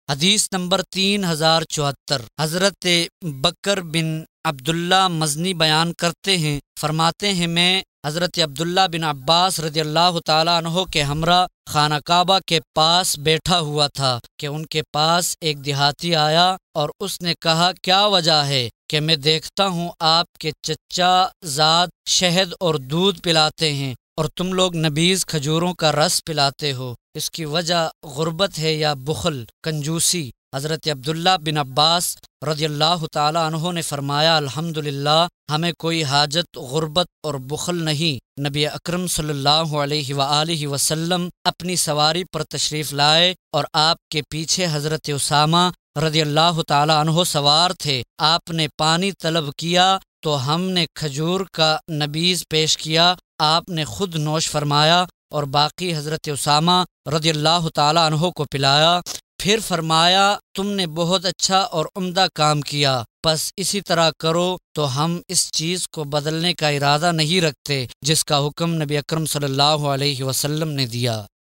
حدیث نمبر 3074۔ حضرت بکر بن عبداللہ مزنی بیان کرتے ہیں، فرماتے ہیں میں حضرت عبداللہ بن عباس رضی اللہ تعالیٰ عنہ کے ہمراہ خانہ کعبہ کے پاس بیٹھا ہوا تھا کہ ان کے پاس ایک دیہاتی آیا اور اس نے کہا کیا وجہ ہے کہ میں دیکھتا ہوں آپ کے چچا زاد شہد اور دودھ پلاتے ہیں اور تم لوگ نبیذ کھجوروں کا رس پلاتے ہو، اس کی وجہ غربت ہے یا بخل کنجوسی؟ حضرت عبداللہ بن عباس رضی اللہ تعالیٰ عنہ نے فرمایا الحمدللہ، ہمیں کوئی حاجت غربت اور بخل نہیں۔ نبی اکرم صلی اللہ علیہ وآلہ وسلم اپنی سواری پر تشریف لائے اور آپ کے پیچھے حضرت اسامہ رضی اللہ تعالیٰ عنہ سوار تھے۔ آپ نے پانی طلب کیا تو ہم نے کھجور کا نبیذ پیش کیا، آپ نے خود نوش فرمایا اور باقی حضرت اسامہ رضی اللہ تعالیٰ عنہ کو پلایا۔ پھر فرمایا تم نے بہت اچھا اور عمدہ کام کیا، بس اسی طرح کرو تو ہم اس چیز کو بدلنے کا ارادہ نہیں رکھتے جس کا حکم نبی اکرم صلی اللہ علیہ وسلم نے دیا۔